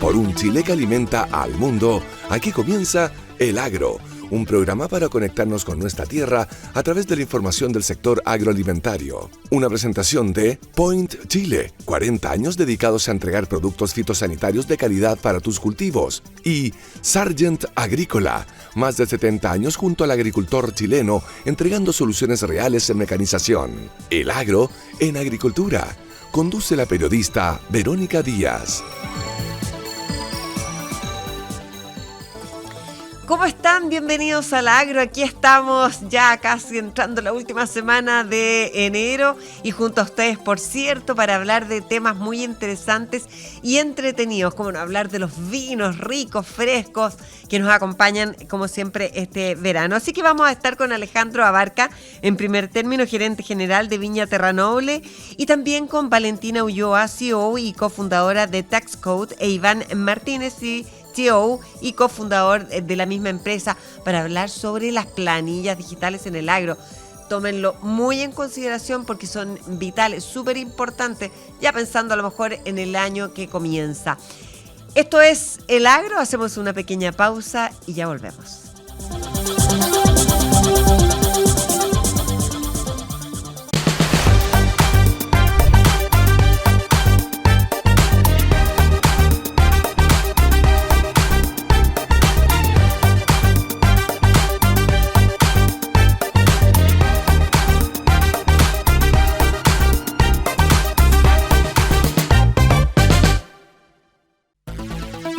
Por un Chile que alimenta al mundo, aquí comienza El Agro, un programa para conectarnos con nuestra tierra a través de la información del sector agroalimentario. Una presentación de Point Chile, 40 años dedicados a entregar productos fitosanitarios de calidad para tus cultivos. Y Sargent Agrícola, más de 70 años junto al agricultor chileno, entregando soluciones reales en mecanización. El Agro en agricultura. Conduce la periodista Verónica Díaz. ¿Cómo están? Bienvenidos al Agro. Aquí estamos ya casi entrando la última semana de enero y junto a ustedes, por cierto, para hablar de temas muy interesantes y entretenidos, como no hablar de los vinos ricos, frescos, que nos acompañan como siempre este verano. Así que vamos a estar con Alejandro Abarca, en primer término, gerente general de Viña Terranoble, y también con Valentina Ulloa, CEO y cofundadora de TaxCode, e Iván Martínez, CEO y cofundador de la misma empresa, para hablar sobre las planillas digitales en el agro. Tómenlo muy en consideración porque son vitales, súper importantes, ya pensando a lo mejor en el año que comienza. Esto es El Agro, hacemos una pequeña pausa y ya volvemos.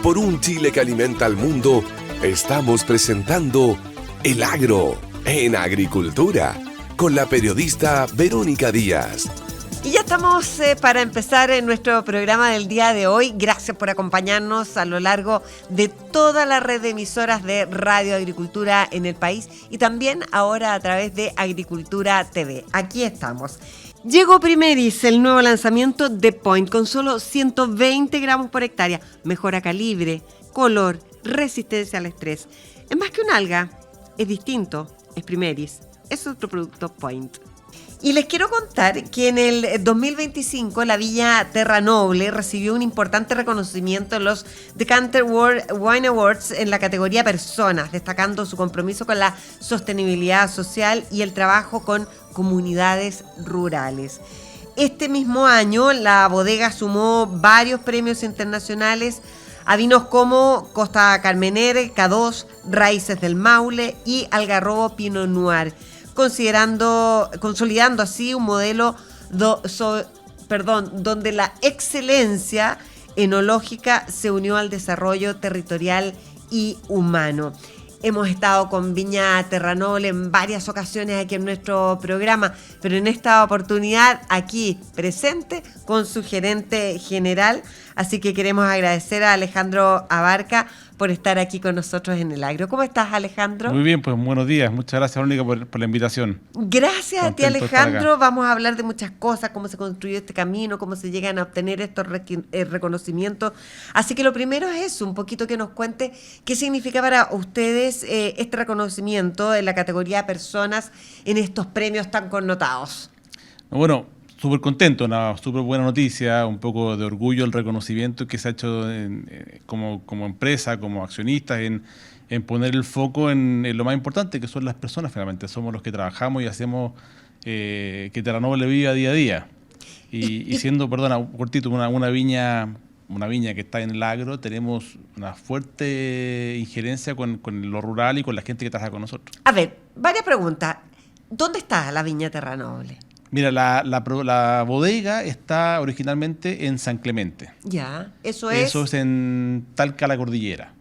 Por un Chile que alimenta al mundo, estamos presentando El Agro en agricultura, con la periodista Verónica Díaz. Y ya estamos para empezar en nuestro programa del día de hoy. Gracias por acompañarnos a lo largo de toda la red de emisoras de Radio Agricultura en el país y también ahora a través de Agricultura TV. Aquí estamos. Llegó Primeris, el nuevo lanzamiento de Point, con solo 120 gramos por hectárea. Mejora calibre, color, resistencia al estrés. Es más que un alga, es distinto, es Primeris, es otro producto Point. Y les quiero contar que en el 2025 la Viña Terranoble recibió un importante reconocimiento en los Decanter World Wine Awards en la categoría Personas, destacando su compromiso con la sostenibilidad social y el trabajo con comunidades rurales. Este mismo año la bodega sumó varios premios internacionales a vinos como Costa Carmener, K2, Raíces del Maule y Algarrobo Pinot Noir, consolidando así un modelo donde la excelencia enológica se unió al desarrollo territorial y humano. Hemos estado con Viña Terranoble en varias ocasiones aquí en nuestro programa, pero en esta oportunidad aquí presente con su gerente general. Así que queremos agradecer a Alejandro Abarca por estar aquí con nosotros en El Agro. ¿Cómo estás, Alejandro? Muy bien, pues buenos días. Muchas gracias, Verónica, por la invitación. Gracias a ti, Alejandro. Vamos a hablar de muchas cosas, cómo se construyó este camino, cómo se llegan a obtener estos reconocimientos. Así que lo primero es eso, un poquito que nos cuente qué significa para ustedes este reconocimiento en la categoría Personas en estos premios tan connotados. Bueno, súper contento, una súper buena noticia, un poco de orgullo el reconocimiento que se ha hecho como empresa, como accionistas, en poner el foco en lo más importante, que son las personas finalmente. Somos los que trabajamos y hacemos que Terranoble viva día a día. Y siendo, cortito, una viña que está en el agro, tenemos una fuerte injerencia con lo rural y con la gente que trabaja con nosotros. A ver, varias preguntas. ¿Dónde está la Viña Terranoble? Mira, la bodega está originalmente en San Clemente. Ya, eso es en Talca, la Cordillera.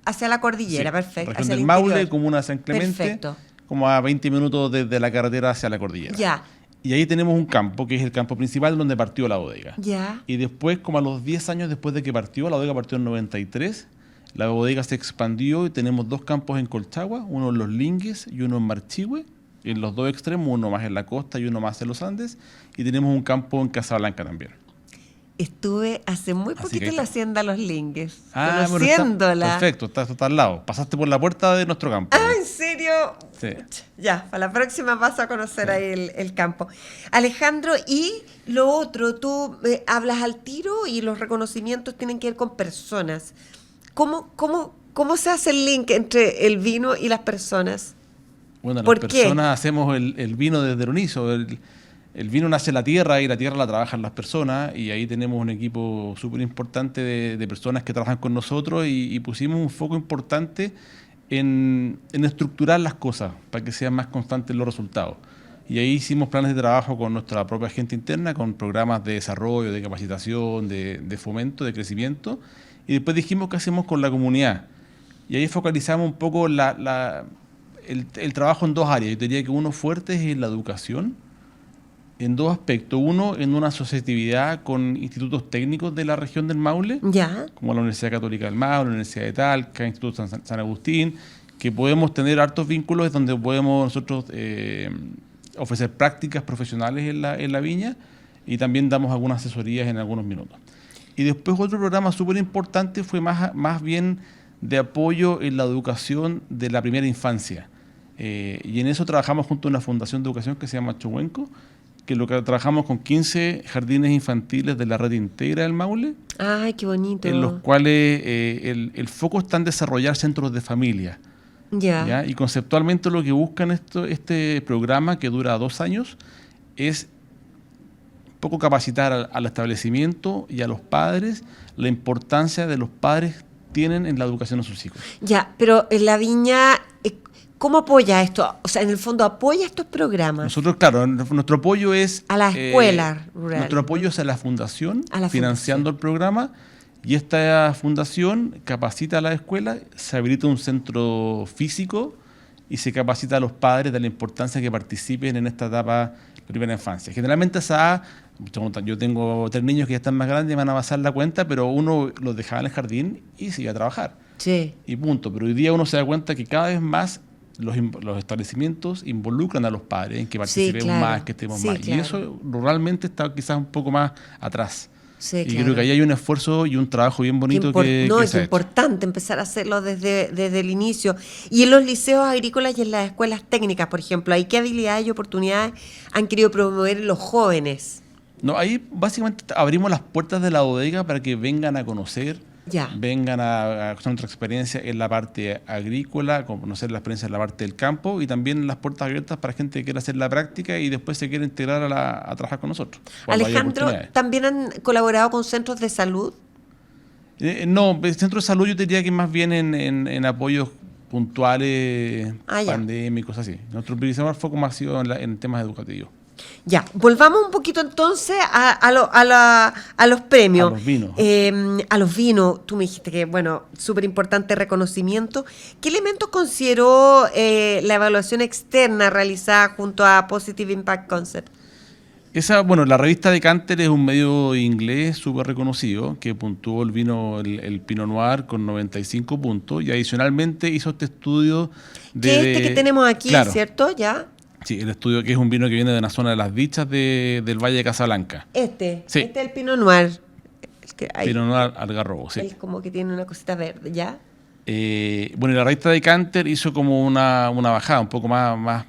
Hacia la cordillera, Sí, perfecto. región hacia del el Maule, interior. comuna de San Clemente, Perfecto. como a 20 minutos desde la carretera hacia la cordillera. Ya. Y ahí tenemos un campo, que es el campo principal donde partió la bodega. Ya. Y después, como a los 10 años después de que partió, la bodega partió en 93, la bodega se expandió y tenemos dos campos en Colchagua, uno en Los Lingues y uno en Marchihue, en los dos extremos, uno más en la costa y uno más en los Andes, y tenemos un campo en Casablanca también. Estuve hace muy Así poquito que en la hacienda Los Lingues, bueno, conociéndola. perfecto, está al lado. Pasaste por la puerta de nuestro campo. Ah, ¿en serio? Sí. Ya, para la próxima vas a conocer ahí el campo. Alejandro, y lo otro, tú hablas al tiro y los reconocimientos tienen que ver con personas. ¿Cómo se hace el link entre el vino y las personas? Bueno, las ¿Por qué? personas hacemos el vino desde el inicio. El vino nace en la tierra y la tierra la trabajan las personas, y ahí tenemos un equipo súper importante de personas que trabajan con nosotros, y pusimos un foco importante en estructurar las cosas para que sean más constantes los resultados. Y ahí hicimos planes de trabajo con nuestra propia gente interna, con programas de desarrollo, de capacitación, de fomento, de crecimiento, y después dijimos qué hacemos con la comunidad. Y ahí focalizamos un poco el trabajo en dos áreas. Yo diría que uno fuerte es en la educación, en dos aspectos. Uno, en una asociatividad con institutos técnicos de la región del Maule, Ya. como la Universidad Católica del Maule, la Universidad de Talca, Instituto San Agustín, que podemos tener hartos vínculos donde podemos nosotros ofrecer prácticas profesionales en la viña, y también damos algunas asesorías en algunos minutos. Y después otro programa súper importante fue más bien de apoyo en la educación de la primera infancia. Y en eso trabajamos junto a una fundación de educación que se llama Chohuenco, que lo que trabajamos con 15 jardines infantiles de la red Integra del Maule, Ay, qué bonito. en los cuales el foco está en desarrollar centros de familia. Ya. ¿Ya? Y conceptualmente lo que buscan este programa, que dura 2 años, es un poco capacitar al establecimiento y a los padres la importancia de los padres tienen en la educación de sus hijos. Ya, pero en la viña, ¿cómo apoya esto? O sea, en el fondo, ¿apoya estos programas? Nosotros, claro, nuestro apoyo es... A las escuelas rurales. Nuestro apoyo es a la fundación, A la financiando el programa, y esta fundación capacita a la escuela, se habilita un centro físico y se capacita a los padres de la importancia de que participen en esta etapa de primera infancia. Generalmente yo tengo 3 niños que ya están más grandes y van a pasar la cuenta, pero uno los dejaba en el jardín y se iba a trabajar. Sí. Y punto. Pero hoy día uno se da cuenta que cada vez más los establecimientos involucran a los padres en que participemos más, que estemos más. Claro. Y eso ruralmente está quizás un poco más atrás. Sí, y claro. creo que ahí hay un esfuerzo y un trabajo bien bonito que es se ha hecho. importante empezar a hacerlo desde el inicio. Y en los liceos agrícolas y en las escuelas técnicas, por ejemplo, ¿hay qué habilidades y oportunidades han querido promover los jóvenes? No, ahí básicamente abrimos las puertas de la bodega para que vengan a conocer, vengan a conocer nuestra experiencia en la parte agrícola, conocer la experiencia en la parte del campo, y también las puertas abiertas para gente que quiera hacer la práctica y después se quiera integrar a trabajar con nosotros. Alejandro, ¿también han colaborado con centros de salud? No, el centro de salud yo diría que más bien en apoyos puntuales, pandémicos, así. Nuestro principal foco más ha sido en temas educativos. Ya, volvamos un poquito entonces a los premios. A los vinos. A los vinos, tú me dijiste que, bueno, súper importante reconocimiento. ¿Qué elementos consideró la evaluación externa realizada junto a Positive Impact Concept? La revista Decanter es un medio inglés súper reconocido que puntuó el vino, el Pinot Noir, con 95 puntos, y adicionalmente hizo este estudio que tenemos aquí, claro, ¿cierto? Ya. Sí, el estudio, que es un vino que viene de una zona de las Dichas del Valle de Casablanca. Sí. Este es el Pinot Noir. Pinot Noir Algarrobo, sí. Él como que tiene una cosita verde, ¿ya? La revista Decanter hizo como una bajada, un poco más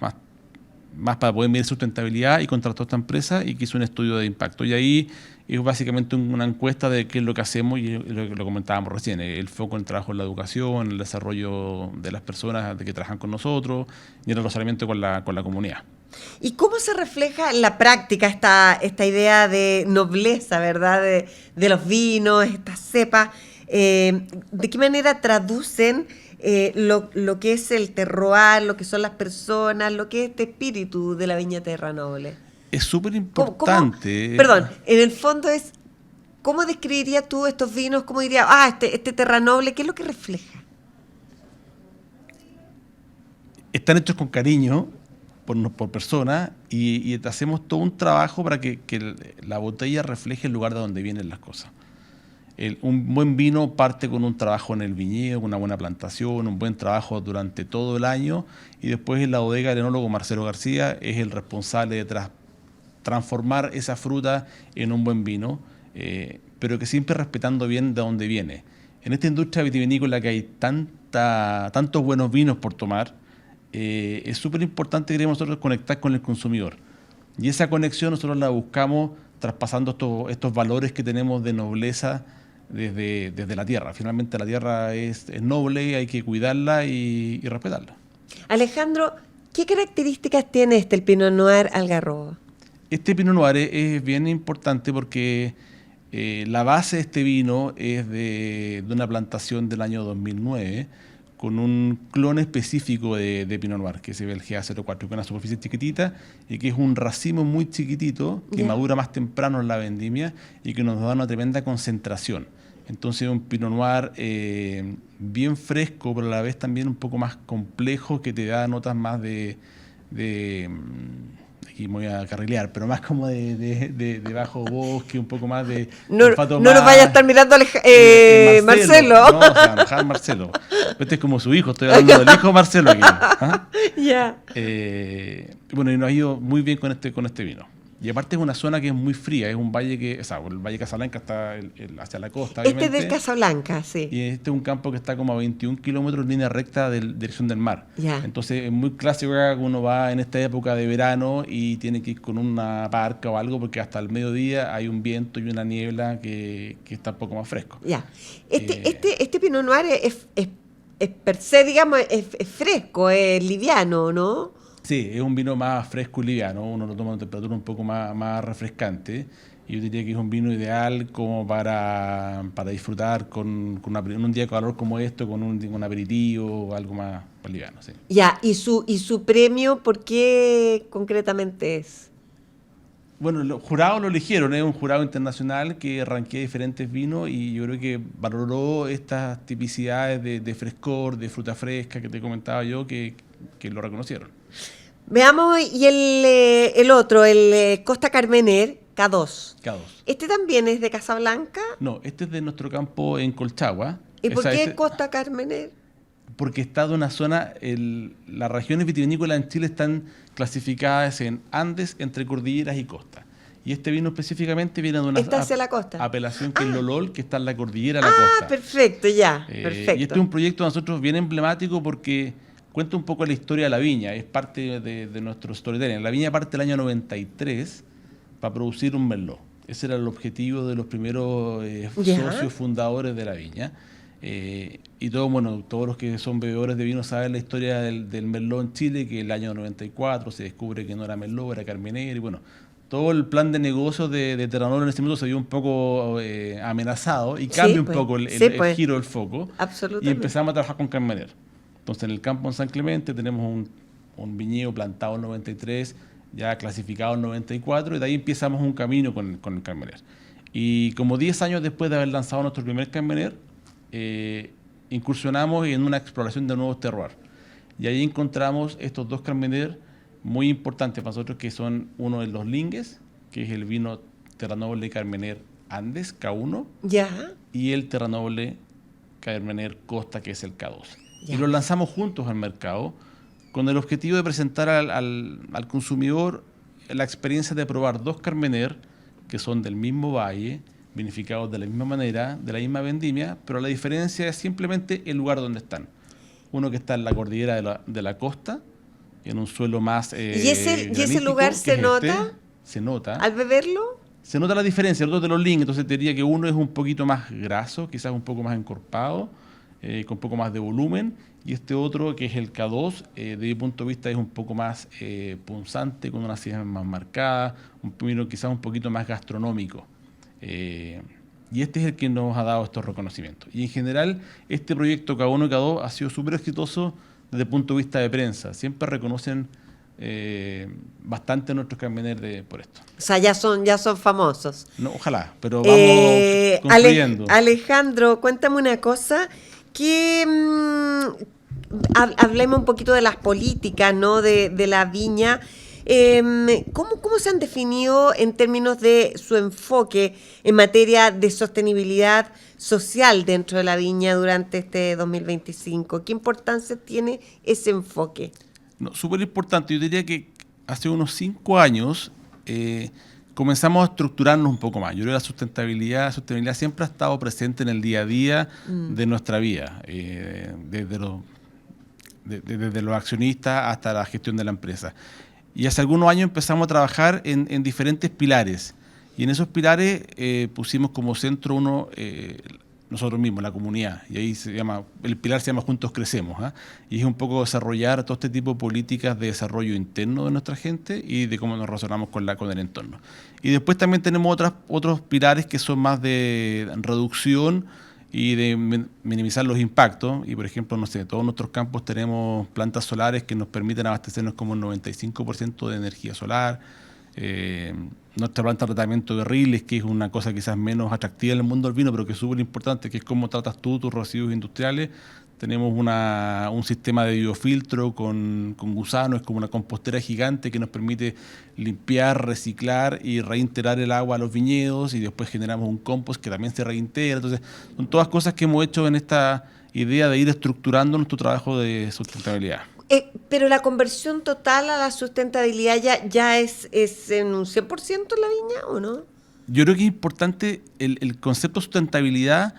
para poder medir sustentabilidad, y contrató a esta empresa y que hizo un estudio de impacto. Y ahí es básicamente una encuesta de qué es lo que hacemos, y lo comentábamos recién, el foco en el trabajo en la educación, el desarrollo de las personas que trabajan con nosotros y el relacionamiento con la comunidad. ¿Y cómo se refleja en la práctica esta idea de nobleza, verdad, de los vinos, estas cepas? ¿De qué manera traducen lo que es el terroir, lo que son las personas, lo que es este espíritu de la Viña Terra Noble? Es súper importante. Perdón, en el fondo es, ¿cómo describirías tú estos vinos? ¿Cómo dirías, este Terra Noble, qué es lo que refleja? Están hechos con cariño por personas, y hacemos todo un trabajo para que la botella refleje el lugar de donde vienen las cosas. Un buen vino parte con un trabajo en el viñedo, con una buena plantación, un buen trabajo durante todo el año, y después en la bodega el enólogo Marcelo García es el responsable de transformar esa fruta en un buen vino, pero que siempre respetando bien de dónde viene. En esta industria vitivinícola que hay tantos buenos vinos por tomar, es súper importante, queremos nosotros, conectar con el consumidor. Y esa conexión nosotros la buscamos traspasando estos valores que tenemos de nobleza desde la tierra. Finalmente la tierra es noble, hay que cuidarla y respetarla. Alejandro, ¿qué características tiene el Pinot Noir Algarrobo? Este Pinot Noir es bien importante porque la base de este vino es de una plantación del año 2009 con un clon específico de Pinot Noir, que es el GA04, que es una superficie chiquitita y que es un racimo muy chiquitito que madura más temprano en la vendimia y que nos da una tremenda concentración. Entonces un Pinot Noir bien fresco, pero a la vez también un poco más complejo, que te da notas más de aquí me voy a carrilear, pero más como de bajo bosque, un poco más de... No nos vaya a estar mirando Marcelo. No, o sea, enojar Marcelo. Este es como su hijo, estoy hablando del hijo de Marcelo aquí. ¿Ah? Ya. Bueno, y nos ha ido muy bien con este vino. Y aparte es una zona que es muy fría, es un valle que, o sea, el Valle Casablanca está hacia la costa, obviamente. Este es del Casablanca, sí. Y este es un campo que está como a 21 kilómetros en línea recta de dirección del mar. Ya. Entonces es muy clásico que uno va en esta época de verano y tiene que ir con una parca o algo, porque hasta el mediodía hay un viento y una niebla que está un poco más fresco. Ya. Este Pinot Noir es per se, digamos, es fresco, es liviano, ¿no? Sí, es un vino más fresco y liviano, uno lo toma a una temperatura un poco más refrescante, y yo diría que es un vino ideal como para disfrutar con un día de calor como esto, con un aperitivo o algo más liviano. Sí. Ya, ¿y su premio por qué concretamente es? Bueno, los jurados lo eligieron, es un jurado internacional que ranquea diferentes vinos y yo creo que valoró estas tipicidades de frescor, de fruta fresca que te comentaba yo, que lo reconocieron. Veamos, y el otro, el Costa Carmener, K2. K2. ¿Este también es de Casablanca? No, este es de nuestro campo en Colchagua. ¿Y por qué Costa Carmener? Porque está de una zona, las regiones vitivinícolas en Chile están clasificadas en Andes, entre cordilleras y costa. Y este vino específicamente viene de una hacia la costa. Apelación que es Lolol, que está en la cordillera de la costa. Ah, perfecto, ya, perfecto. Y este es un proyecto de nosotros bien emblemático porque cuenta un poco la historia de la viña, es parte de nuestro storytelling. La viña parte del año 93 para producir un merlot. Ese era el objetivo de los primeros socios fundadores de la viña. Y todos los que son bebedores de vino saben la historia del merlot en Chile, que el año 94 se descubre que no era merlot, era carmener, y bueno, todo el plan de negocios de Terranor en ese momento se vio un poco amenazado y cambia un poco el giro del foco. Absolutamente. Y empezamos a trabajar con carmener. Entonces en el campo en San Clemente tenemos un viñedo plantado en 93, ya clasificado en 94, y de ahí empezamos un camino con el carmener. Y como 10 años después de haber lanzado nuestro primer carmener, incursionamos en una exploración de nuevos terroirs. Y ahí encontramos estos dos carmener muy importantes para nosotros, que son uno de los Lingues, que es el vino Terranoble Carmener Andes, K1, y el Terranoble Carmener Costa, que es el K2. Y los lanzamos juntos al mercado con el objetivo de presentar al consumidor la experiencia de probar dos carmener que son del mismo valle, vinificados de la misma manera, de la misma vendimia, pero la diferencia es simplemente el lugar donde están. Uno que está en la cordillera de la costa, en un suelo más ¿Y ese lugar se nota? Se nota. ¿Al beberlo? Se nota la diferencia, el otro de los Lingues, entonces te diría que uno es un poquito más graso, quizás un poco más encorpado, con un poco más de volumen, y este otro, que es el K2, de mi punto de vista es un poco más punzante, con una acidez más marcada, un vino quizás un poquito más gastronómico. Y este es el que nos ha dado estos reconocimientos. Y en general, este proyecto K1 y K2 ha sido súper exitoso desde el punto de vista de prensa. Siempre reconocen bastante nuestros carmener por esto. O sea, ya son famosos. No, ojalá, pero vamos construyendo. Alejandro, cuéntame una cosa, que hablemos un poquito de las políticas, ¿no? de la viña. ¿Cómo se han definido en términos de su enfoque en materia de sostenibilidad social dentro de la viña durante este 2025? ¿Qué importancia tiene ese enfoque? No, súper importante. Yo diría que hace unos 5 años comenzamos a estructurarnos un poco más. Yo creo que la sostenibilidad siempre ha estado presente en el día a día de nuestra vida, desde los accionistas hasta la gestión de la empresa. Y hace algunos años empezamos a trabajar en diferentes pilares. Y en esos pilares pusimos como centro uno, nosotros mismos, la comunidad. Y ahí el pilar se llama Juntos Crecemos. Y es un poco desarrollar todo este tipo de políticas de desarrollo interno de nuestra gente y de cómo nos relacionamos con el entorno. Y después también tenemos otros pilares que son más de reducción y de minimizar los impactos. Y por ejemplo, no sé, todos nuestros campos tenemos plantas solares que nos permiten abastecernos como el 95% de energía solar. Nuestra planta de tratamiento de riles, que es una cosa quizás menos atractiva en el mundo del vino, pero que es súper importante, que es cómo tratas tú tus residuos industriales. Tenemos un sistema de biofiltro con gusanos, es como una compostera gigante que nos permite limpiar, reciclar y reintegrar el agua a los viñedos, y después generamos un compost que también se reintegra. Entonces, son todas cosas que hemos hecho en esta idea de ir estructurando nuestro trabajo de sustentabilidad. Pero la conversión total a la sustentabilidad ya es en un 100% en la viña, ¿o no? Yo creo que es importante el concepto de sustentabilidad.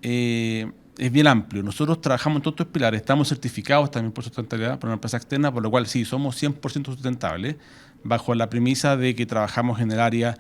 Es bien amplio. Nosotros trabajamos en todos estos pilares, estamos certificados también por sustentabilidad por una empresa externa, por lo cual sí, somos 100% sustentables, bajo la premisa de que trabajamos en el área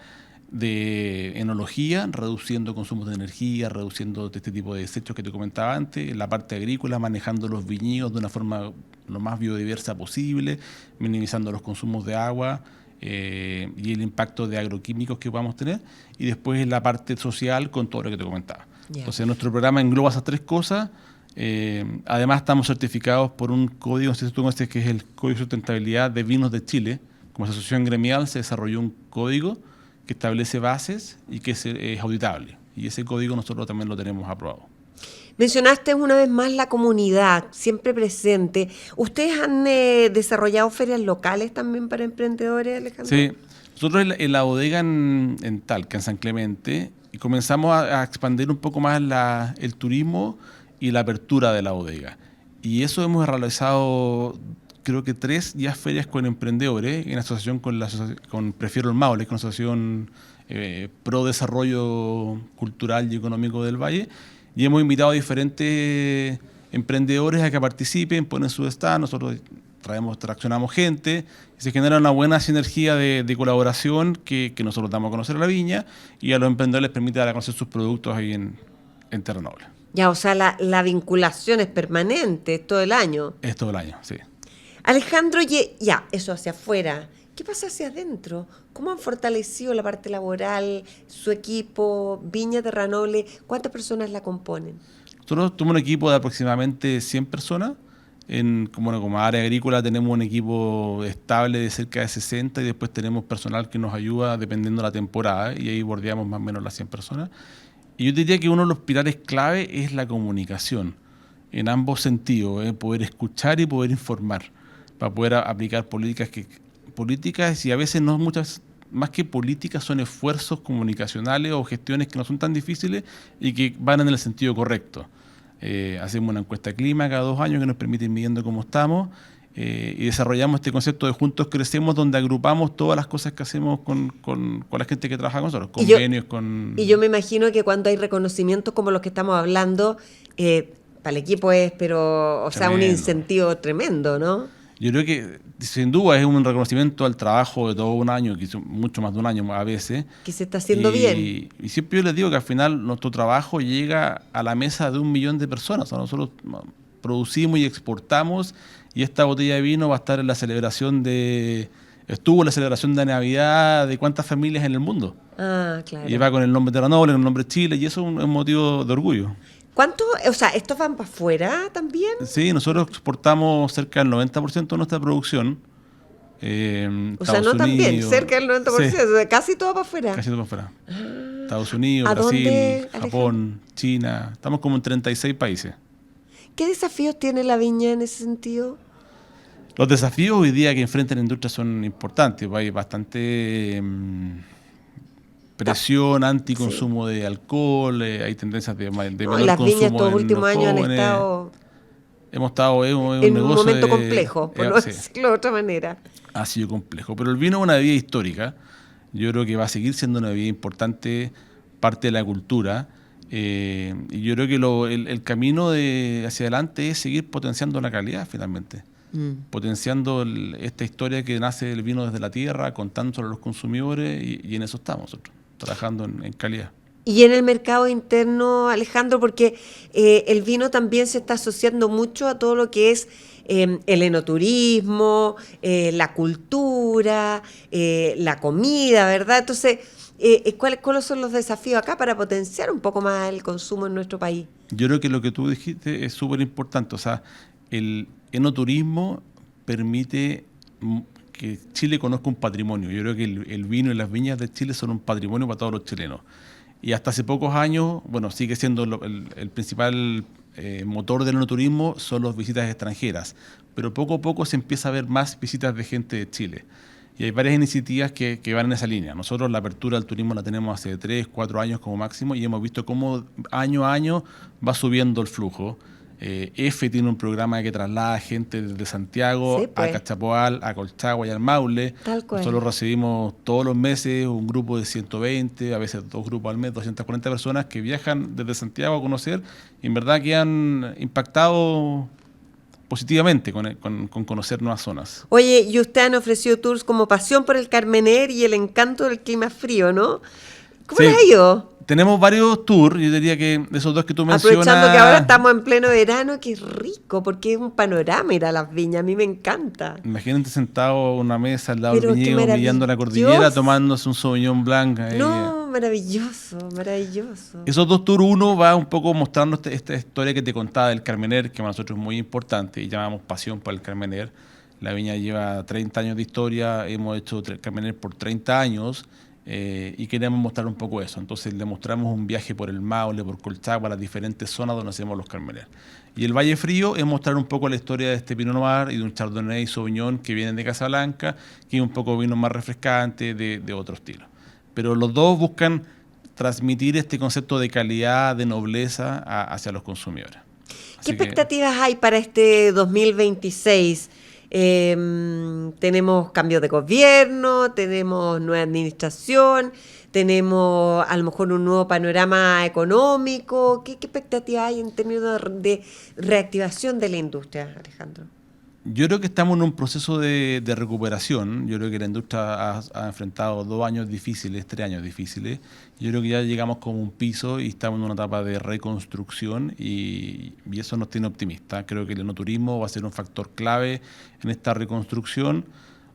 de enología, reduciendo consumos de energía, reduciendo este tipo de desechos que te comentaba antes, en la parte agrícola, manejando los viñedos de una forma lo más biodiversa posible, minimizando los consumos de agua y el impacto de agroquímicos que podamos tener, y después en la parte social con todo lo que te comentaba. Yeah. Entonces nuestro programa engloba esas tres cosas. Además estamos certificados por un código, que es el Código de Sustentabilidad de Vinos de Chile. Como asociación gremial se desarrolló un código que establece bases y que es auditable. Y ese código nosotros también lo tenemos aprobado. Mencionaste una vez más la comunidad, siempre presente. ¿Ustedes han desarrollado ferias locales también para emprendedores, Alejandro? Sí, nosotros en la bodega en Talca, en San Clemente, y comenzamos a expandir un poco más el turismo y la apertura de la bodega. Y eso hemos realizado, creo que 3 ya ferias con emprendedores en asociación con Prefiero el Maule, que es una asociación pro desarrollo cultural y económico del Valle, y hemos invitado a diferentes emprendedores a que participen, ponen su stand, nosotros traccionamos gente, y se genera una buena sinergia de colaboración que nosotros damos a conocer a la viña, y a los emprendedores les permite dar a conocer sus productos ahí en Terra Noble. Ya, o sea, la vinculación es permanente, es todo el año. Es todo el año, sí. Alejandro, ya, eso hacia afuera. ¿Qué pasa hacia adentro? ¿Cómo han fortalecido la parte laboral, su equipo, Viña Terra Noble? ¿Cuántas personas la componen? Nosotros tenemos un equipo de aproximadamente 100 personas. Como área agrícola tenemos un equipo estable de cerca de 60, y después tenemos personal que nos ayuda dependiendo de la temporada, y ahí bordeamos más o menos las 100 personas. Y yo diría que uno de los pilares clave es la comunicación, en ambos sentidos, poder escuchar y poder informar, para poder aplicar políticas, y a veces no muchas, más que políticas, son esfuerzos comunicacionales o gestiones que no son tan difíciles y que van en el sentido correcto. Hacemos una encuesta de clima cada 2 años que nos permite ir midiendo cómo estamos, y desarrollamos este concepto de Juntos Crecemos, donde agrupamos todas las cosas que hacemos con la gente que trabaja con nosotros, convenios con... Y yo me imagino que cuando hay reconocimientos como los que estamos hablando, para el equipo es, un incentivo tremendo, ¿no? Yo creo que, sin duda, es un reconocimiento al trabajo de todo un año, quizás mucho más de un año a veces. Que se está haciendo bien. Y siempre yo les digo que al final nuestro trabajo llega a la mesa de 1 millón de personas. O sea, nosotros producimos y exportamos, y esta botella de vino va a estar en la celebración estuvo en la celebración de Navidad de cuántas familias en el mundo. Ah, claro. Y va con el nombre Terra Noble, con el nombre Chile, y eso es un motivo de orgullo. ¿Cuánto? O sea, ¿estos van para afuera también? Sí, nosotros exportamos cerca del 90% de nuestra producción. O sea, no tan bien, cerca del 90%, sí. O sea, casi todo para afuera. Casi todo para afuera. Estados Unidos, Brasil, dónde, Japón, China. Estamos como en 36 países. ¿Qué desafíos tiene la viña en ese sentido? Los desafíos hoy día que enfrenta la industria son importantes. Hay bastante presión, anticonsumo de alcohol, hay tendencias de menor las consumo viñas estos últimos años jóvenes. han estado hemos estado en un momento complejo, por no decirlo de otra manera. Ha sido complejo, pero el vino es una bebida histórica. Yo creo que va a seguir siendo una bebida importante, parte de la cultura. Y yo creo que el camino hacia adelante es seguir potenciando la calidad finalmente. Potenciando esta historia que nace del vino desde la tierra, contándolo a los consumidores y en eso estamos nosotros, trabajando en calidad. Y en el mercado interno, Alejandro, porque el vino también se está asociando mucho a todo lo que es el enoturismo, la cultura, la comida, ¿verdad? Entonces, ¿cuáles son los desafíos acá para potenciar un poco más el consumo en nuestro país? Yo creo que lo que tú dijiste es súper importante. O sea, el enoturismo permite que Chile conozca un patrimonio. Yo creo que el vino y las viñas de Chile son un patrimonio para todos los chilenos. Y hasta hace pocos años, bueno, sigue siendo el principal motor del enoturismo son las visitas extranjeras. Pero poco a poco se empieza a ver más visitas de gente de Chile. Y hay varias iniciativas que van en esa línea. Nosotros la apertura del turismo la tenemos hace 3, 4 años como máximo y hemos visto cómo año a año va subiendo el flujo. EFE tiene un programa que traslada gente desde Santiago a Cachapoal, a Colchagua y al Maule. Nosotros recibimos todos los meses un grupo de 120, a veces 2 grupos al mes, 240 personas que viajan desde Santiago a conocer y en verdad que han impactado positivamente con conocer nuevas zonas. Oye, y usted han ofrecido tours como Pasión por el Carmener y el encanto del clima frío, ¿no? ¿Cómo les ha ido? Tenemos varios tours, yo diría que de esos 2 que tú mencionas... Aprovechando que ahora estamos en pleno verano, qué rico, porque es un panorama ir a las viñas, a mí me encanta. Imagínate sentado en una mesa al lado del viñedo, mirando la cordillera, tomándose un Sauvignon Blanc. No, maravilloso, maravilloso. Esos 2 tours, uno va un poco mostrando esta historia que te contaba del Carmener, que para nosotros es muy importante, y llamamos Pasión por el Carmener. La viña lleva 30 años de historia, hemos hecho Carmener por 30 años, y queremos mostrar un poco eso. Entonces le mostramos un viaje por el Maule, por Colchagua, las diferentes zonas donde hacemos los Carmener. Y el Valle Frío es mostrar un poco la historia de este Pinot Noir y de un Chardonnay y Sauvignon que vienen de Casablanca, que es un poco vino más refrescante de otro estilo. Pero los 2 buscan transmitir este concepto de calidad, de nobleza hacia los consumidores. ¿Qué expectativas hay para este 2026? Tenemos cambios de gobierno, tenemos nueva administración, tenemos a lo mejor un nuevo panorama económico. ¿Qué expectativas hay en términos de reactivación de la industria, Alejandro? Yo creo que estamos en un proceso de recuperación. Yo creo que la industria ha enfrentado 2 años difíciles, 3 años difíciles. Yo creo que ya llegamos como un piso y estamos en una etapa de reconstrucción y eso nos tiene optimistas. Creo que el enoturismo va a ser un factor clave en esta reconstrucción.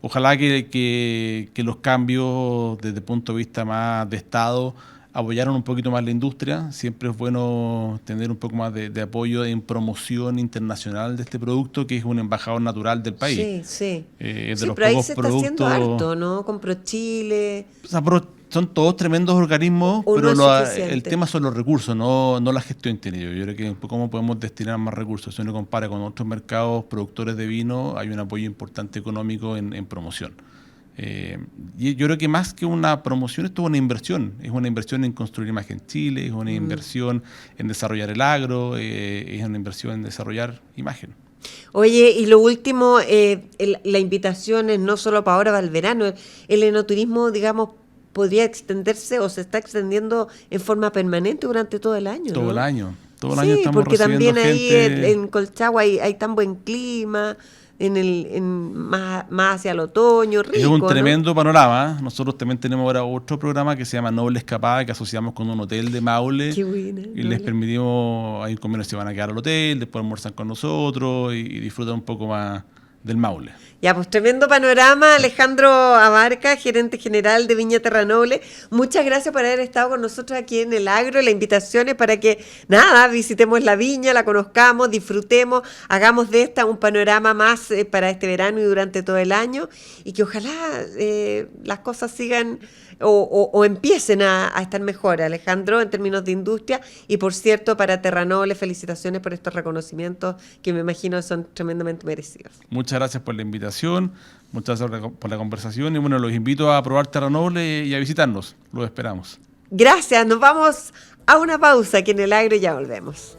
Ojalá que los cambios desde el punto de vista más de Estado apoyaron un poquito más la industria. Siempre es bueno tener un poco más de apoyo en promoción internacional de este producto, que es un embajador natural del país. Sí. De sí, los pero ahí pocos se está productos, haciendo harto, ¿no? Con ProChile. O sea, son todos tremendos organismos, pero el tema son los recursos, no la gestión que tiene. Yo creo que cómo podemos destinar más recursos. Si uno compara con otros mercados productores de vino, hay un apoyo importante económico en promoción. Y yo creo que más que una promoción, esto es una inversión en construir imagen en Chile, es una inversión en desarrollar el agro, es una inversión en desarrollar imagen. Oye, y lo último, la invitación es no solo para ahora, para el verano, el enoturismo, digamos, podría extenderse o se está extendiendo en forma permanente durante todo el año, ¿no? Todo el año estamos porque recibiendo también gente. ahí en Colchagua hay tan buen clima, más hacia el otoño, rico. Es un ¿no? tremendo panorama. Nosotros también tenemos ahora otro programa que se llama Noble Escapada, que asociamos con un hotel de Maule. Qué buena, y les permitimos, hay un convenio, se van a quedar al hotel, después almuerzan con nosotros y disfrutan un poco más del Maule. Ya, pues tremendo panorama. Alejandro Abarca, gerente general de Viña Terranoble, muchas gracias por haber estado con nosotros aquí en el Agro. La invitación es para que, visitemos la viña, la conozcamos, disfrutemos, hagamos de esta un panorama más para este verano y durante todo el año, y que ojalá las cosas sigan o empiecen a estar mejor, Alejandro, en términos de industria. Y por cierto, para Terranoble, felicitaciones por estos reconocimientos que me imagino son tremendamente merecidos. Muchas gracias por la invitación, muchas gracias por la conversación y bueno, los invito a probar Terranoble y a visitarnos, los esperamos. Gracias, nos vamos a una pausa aquí en el Agro y ya volvemos.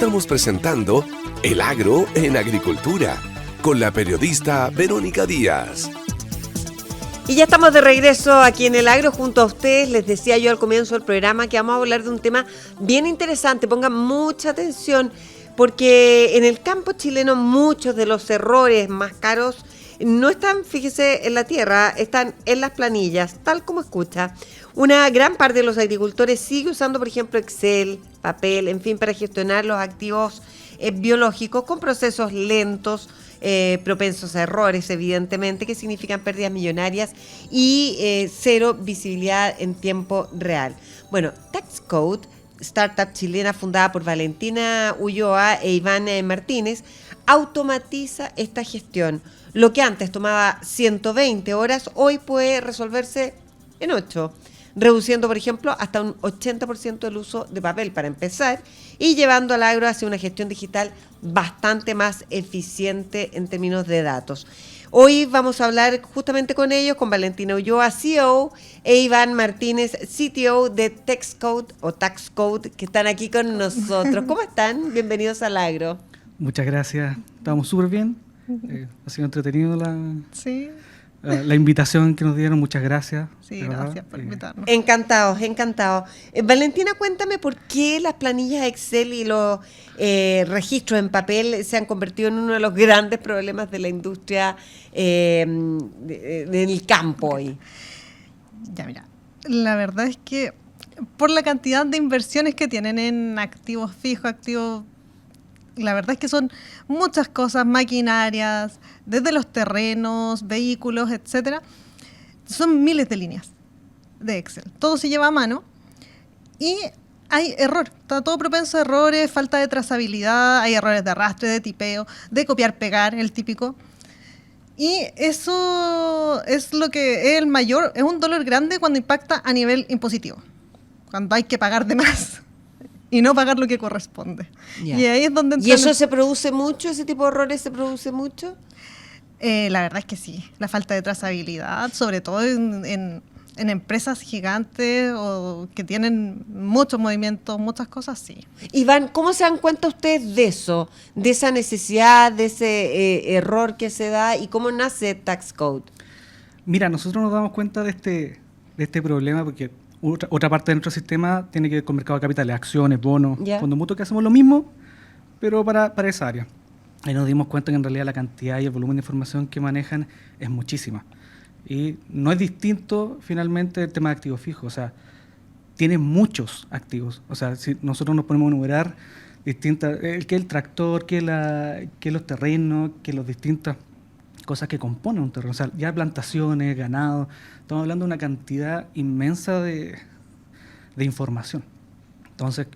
estamos presentando El Agro en Agricultura con la periodista Verónica Díaz. Y ya estamos de regreso aquí en El Agro junto a ustedes. Les decía yo al comienzo del programa que vamos a hablar de un tema bien interesante. Pongan mucha atención porque en el campo chileno muchos de los errores más caros no están, fíjese, en la tierra, están en las planillas, tal como escucha. Una gran parte de los agricultores sigue usando, por ejemplo, Excel, papel, en fin, para gestionar los activos biológicos con procesos lentos, propensos a errores, evidentemente, que significan pérdidas millonarias y cero visibilidad en tiempo real. Bueno, TaxCode, startup chilena fundada por Valentina Ulloa e Iván Martínez, automatiza esta gestión. Lo que antes tomaba 120 horas, hoy puede resolverse en 8, reduciendo, por ejemplo, hasta un 80% el uso de papel para empezar y llevando al agro hacia una gestión digital bastante más eficiente en términos de datos. Hoy vamos a hablar justamente con ellos, con Valentina Ulloa, CEO, e Iván Martínez, CTO de TaxCode, que están aquí con nosotros. ¿Cómo están? Bienvenidos al agro. Muchas gracias, estamos súper bien. Ha sido entretenido Sí. La invitación que nos dieron, muchas gracias. Sí, gracias por invitarnos. Encantados. Valentina, cuéntame por qué las planillas Excel y los registros en papel se han convertido en uno de los grandes problemas de la industria del campo hoy. Ya, mira, la verdad es que por la cantidad de inversiones que tienen en activos fijos, la verdad es que son muchas cosas, maquinarias, desde los terrenos, vehículos, etcétera. Son miles de líneas de Excel. Todo se lleva a mano y hay error. Está todo propenso a errores, falta de trazabilidad, hay errores de arrastre, de tipeo, de copiar, pegar, el típico. Y eso es lo que es es un dolor grande cuando impacta a nivel impositivo, cuando hay que pagar de más y no pagar lo que corresponde. Yeah. Y ahí es donde ¿Y eso se produce mucho? ¿Ese tipo de errores se produce mucho? La verdad es que sí. La falta de trazabilidad, sobre todo en empresas gigantes o que tienen muchos movimientos, muchas cosas, sí. Iván, ¿cómo se dan cuenta ustedes de eso? De esa necesidad, de ese error que se da y cómo nace TaxCode. Mira, nosotros nos damos cuenta de este problema porque otra parte de nuestro sistema tiene que ver con mercado de capitales, acciones, bonos, fondos mutuos, que hacemos lo mismo, pero para esa área. Ahí nos dimos cuenta que en realidad la cantidad y el volumen de información que manejan es muchísima. Y no es distinto finalmente el tema de activos fijos, o sea, tiene muchos activos. O sea, si nosotros nos ponemos a enumerar distintas, que el tractor, que los terrenos, que las distintas cosas que componen un terreno, o sea, ya plantaciones, ganado, estamos hablando de una cantidad inmensa de información. Entonces,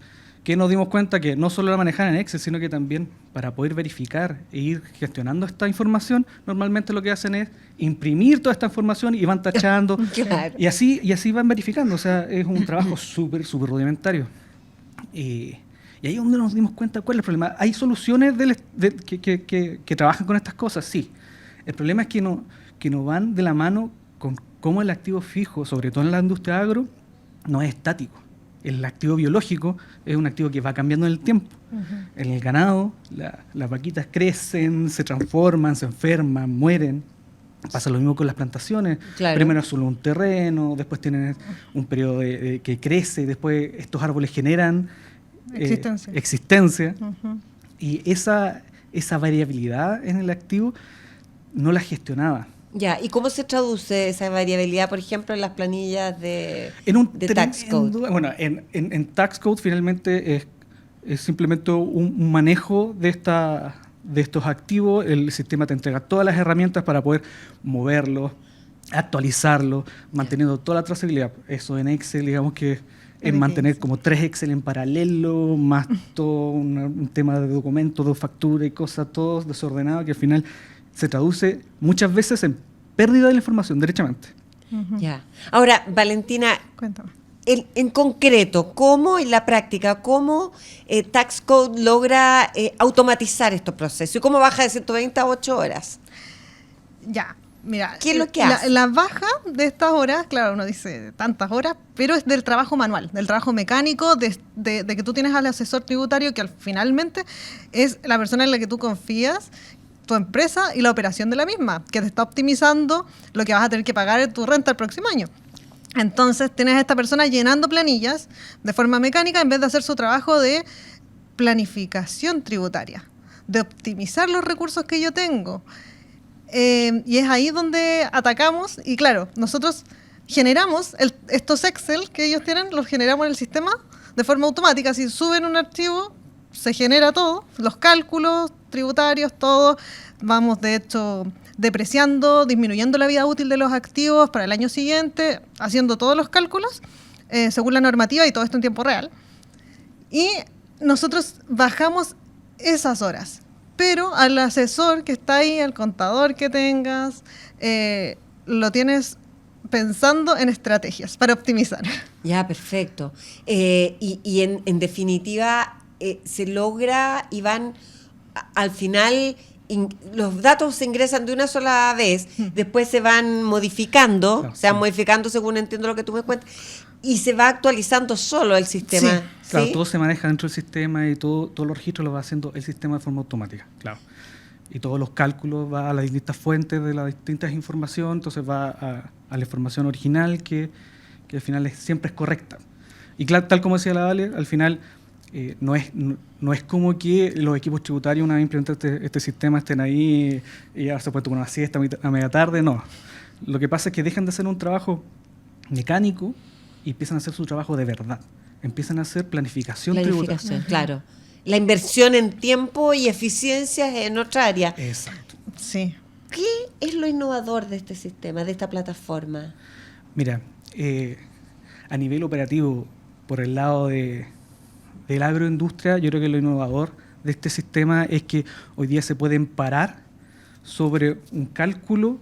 ¿qué nos dimos cuenta? Que no solo la manejan en Excel, sino que también para poder verificar e ir gestionando esta información, normalmente lo que hacen es imprimir toda esta información y van tachando. Claro. y así van verificando. O sea, es un trabajo súper rudimentario. Y ahí es donde nos dimos cuenta cuál es el problema. ¿Hay soluciones que trabajan con estas cosas? Sí. El problema es que no van de la mano con cómo el activo fijo, sobre todo en la industria agro, no es estático. El activo biológico es un activo que va cambiando en el tiempo. Uh-huh. En el ganado, las vaquitas crecen, se transforman, se enferman, mueren. Pasa lo mismo con las plantaciones. Claro. Primero es solo un terreno, después tienen un periodo que crece, después estos árboles generan existencia. Uh-huh. Y esa variabilidad en el activo no la gestionaba. Ya, ¿y cómo se traduce esa variabilidad, por ejemplo, en las planillas de TaxCode? Bueno, en TaxCode finalmente es simplemente un manejo de estos activos. El sistema te entrega todas las herramientas para poder moverlos, actualizarlos, manteniendo toda la trazabilidad. Eso en Excel, digamos que es mantener como 3 Excel en paralelo, más todo un tema de documentos, de factura y cosas, todo desordenado, que al final se traduce muchas veces en pérdida de la información, derechamente. Uh-huh. Ya. Ahora, Valentina, cuéntame. En concreto, ¿cómo en la práctica, cómo TaxCode logra automatizar estos procesos? ¿Y cómo baja de 120 a 8 horas? Ya. Mira, ¿qué es lo que hace? La baja de estas horas, claro, uno dice tantas horas, pero es del trabajo manual, del trabajo mecánico, de que tú tienes al asesor tributario, que finalmente es la persona en la que tú confías, tu empresa y la operación de la misma, que te está optimizando lo que vas a tener que pagar en tu renta el próximo año. Entonces tienes a esta persona llenando planillas de forma mecánica en vez de hacer su trabajo de planificación tributaria, de optimizar los recursos que yo tengo. Y es ahí donde atacamos, y claro, nosotros generamos estos Excel que ellos tienen, los generamos en el sistema de forma automática. Si suben un archivo, se genera todo, los cálculos tributarios, todo. Vamos, de hecho, depreciando, disminuyendo la vida útil de los activos para el año siguiente, haciendo todos los cálculos según la normativa, y todo esto en tiempo real. Y nosotros bajamos esas horas. Pero al asesor que está ahí, al contador que tengas, lo tienes pensando en estrategias para optimizar. Ya, perfecto. Y en definitiva, se logra, Iván, al final los datos se ingresan de una sola vez, después se van modificando, claro, se van modificando según entiendo lo que tú me cuentas, y se va actualizando solo el sistema. Sí. Claro, ¿sí? todo se maneja dentro del sistema y todos los registros los va haciendo el sistema de forma automática, claro. Y todos los cálculos van a las distintas fuentes de las distintas informaciones, entonces va a la información original que al final siempre es correcta. Y claro, tal como decía la Vale, al final no es como que los equipos tributarios, una vez implementados este sistema, estén ahí y ya se puede tomar una siesta a media tarde, no. Lo que pasa es que dejan de hacer un trabajo mecánico y empiezan a hacer su trabajo de verdad. Empiezan a hacer planificación tributaria. Claro. La inversión en tiempo y eficiencias en otra área. Exacto. Sí. ¿Qué es lo innovador de este sistema, de esta plataforma? Mira, a nivel operativo, por el lado de la agroindustria, yo creo que lo innovador de este sistema es que hoy día se pueden parar sobre un cálculo,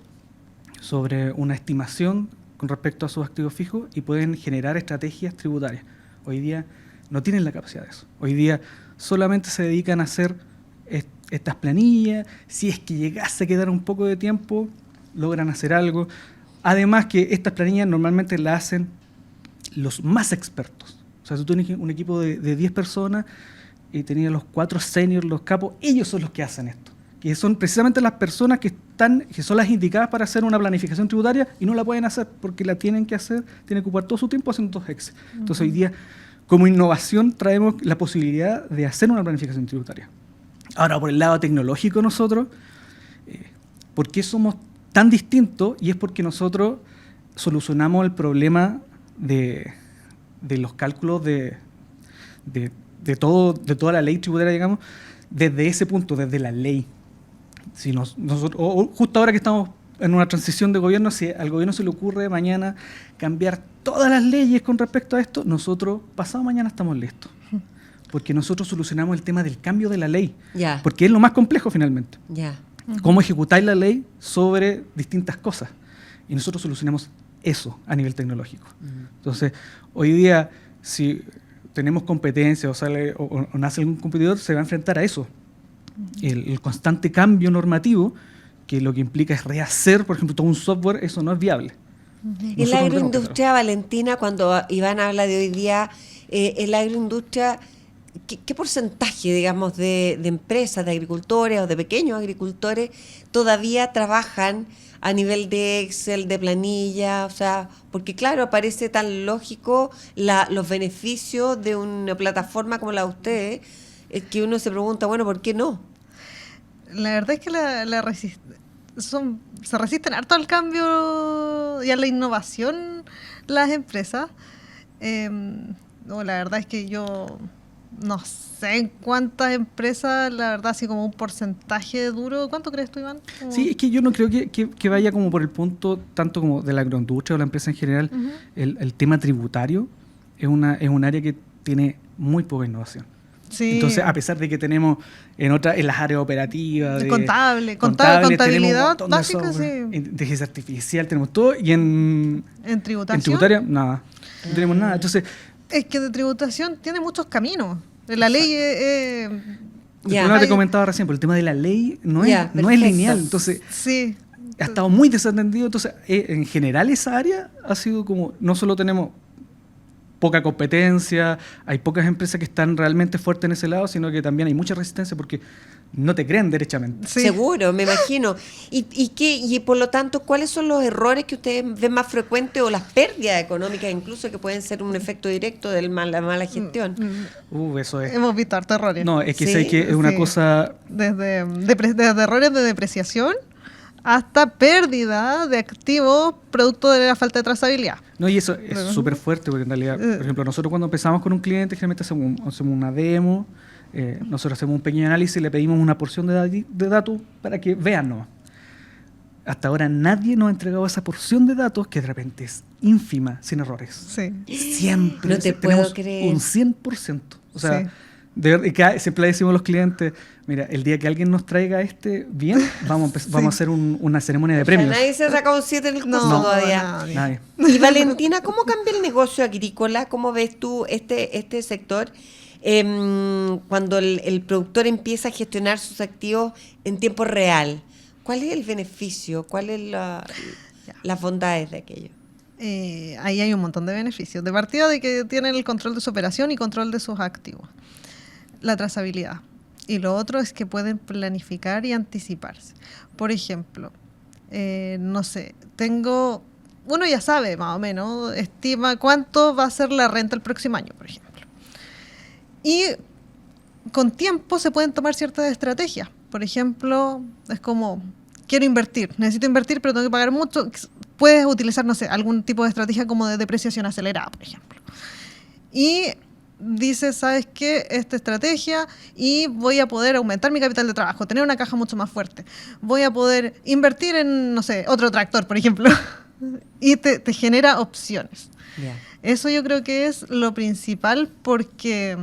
sobre una estimación con respecto a sus activos fijos y pueden generar estrategias tributarias. Hoy día no tienen la capacidad de eso. Hoy día solamente se dedican a hacer estas planillas. Si es que llegase a quedar un poco de tiempo, logran hacer algo. Además que estas planillas normalmente las hacen los más expertos. O sea, si tú tienes un equipo de 10 personas y tenías los 4 seniors, los capos, ellos son los que hacen esto. Que son precisamente las personas que son las indicadas para hacer una planificación tributaria y no la pueden hacer porque la tienen que hacer, tienen que ocupar todo su tiempo haciendo dos Excel. Entonces hoy día, como innovación, traemos la posibilidad de hacer una planificación tributaria. Ahora, por el lado tecnológico nosotros, ¿por qué somos tan distintos? Y es porque nosotros solucionamos el problema de los cálculos de toda la ley tributaria, digamos, desde ese punto, desde la ley. Si nosotros, justo ahora que estamos en una transición de gobierno, si al gobierno se le ocurre mañana cambiar todas las leyes con respecto a esto, nosotros pasado mañana estamos listos. Porque nosotros solucionamos el tema del cambio de la ley. Ya. Porque es lo más complejo finalmente. Ya. Cómo ejecutáis la ley sobre distintas cosas. Y nosotros solucionamos eso a nivel tecnológico. Entonces, hoy día, si tenemos competencia o nace algún competidor, se va a enfrentar a eso. El constante cambio normativo, que lo que implica es rehacer, por ejemplo, todo un software, eso no es viable. En la agroindustria, Valentina, cuando Iván habla de hoy día, en la agroindustria, ¿qué porcentaje, digamos, de empresas, de agricultores o de pequeños agricultores todavía trabajan a nivel de Excel, de planilla? O sea, porque claro, parece tan lógico los beneficios de una plataforma como la de ustedes, es que uno se pregunta, bueno, ¿por qué no? La verdad es que se resisten harto al cambio y a la innovación las empresas. No, la verdad es que yo no sé en cuántas empresas, la verdad, así como un porcentaje duro. ¿Cuánto crees tú, Iván? Sí, es que yo no creo que vaya como por el punto tanto como de la agroindustria o la empresa en general. El tema tributario es un área que tiene muy poca innovación. Sí. Entonces, a pesar de que tenemos en las áreas operativas de contabilidad básica, sí. Inteligencia artificial, tenemos todo, y en tributaria, nada. No tenemos nada. Entonces, es que de tributación tiene muchos caminos. La ley el problema te comentaba recién, pero el tema de la ley no es lineal. Entonces, sí. ha estado muy desatendido. Entonces, en general esa área ha sido como, no solo tenemos poca competencia, hay pocas empresas que están realmente fuertes en ese lado, sino que también hay mucha resistencia porque no te creen derechamente. Sí. Seguro, me imagino. Y por lo tanto, ¿cuáles son los errores que ustedes ven más frecuentes o las pérdidas económicas incluso que pueden ser un efecto directo de la mala gestión? Eso es. Hemos visto hartos errores. No, es que sé que es una cosa... Desde errores de depreciación hasta pérdida de activos producto de la falta de trazabilidad. No, y eso es súper fuerte, porque en realidad, por ejemplo, nosotros cuando empezamos con un cliente, generalmente hacemos una demo, nosotros hacemos un pequeño análisis y le pedimos una porción de datos para que vean nomás. Hasta ahora nadie nos ha entregado esa porción de datos que de repente es ínfima, sin errores. Sí. Siempre. No te puedo creer. Un 100%. O sea, sí. Siempre le decimos a los clientes, mira, el día que alguien nos traiga bien, vamos a hacer una ceremonia de premios. Nadie se ha sacado un 7 en el curso todavía. Nadie. Y Valentina, ¿cómo cambia el negocio agrícola? ¿Cómo ves tú este sector cuando el productor empieza a gestionar sus activos en tiempo real? ¿Cuál es el beneficio? ¿Cuáles las bondades de aquello? Ahí hay un montón de beneficios. De partida de que tienen el control de su operación y control de sus activos. La trazabilidad. Y lo otro es que pueden planificar y anticiparse. Por ejemplo, no sé, uno ya sabe más o menos, estima cuánto va a ser la renta el próximo año, por ejemplo. Y con tiempo se pueden tomar ciertas estrategias. Por ejemplo, es como, necesito invertir, pero tengo que pagar mucho. Puedes utilizar, no sé, algún tipo de estrategia como de depreciación acelerada, por ejemplo. Y dices, ¿sabes qué? Esta estrategia y voy a poder aumentar mi capital de trabajo, tener una caja mucho más fuerte. Voy a poder invertir en, no sé, otro tractor, por ejemplo. Y te genera opciones. Yeah. Eso yo creo que es lo principal porque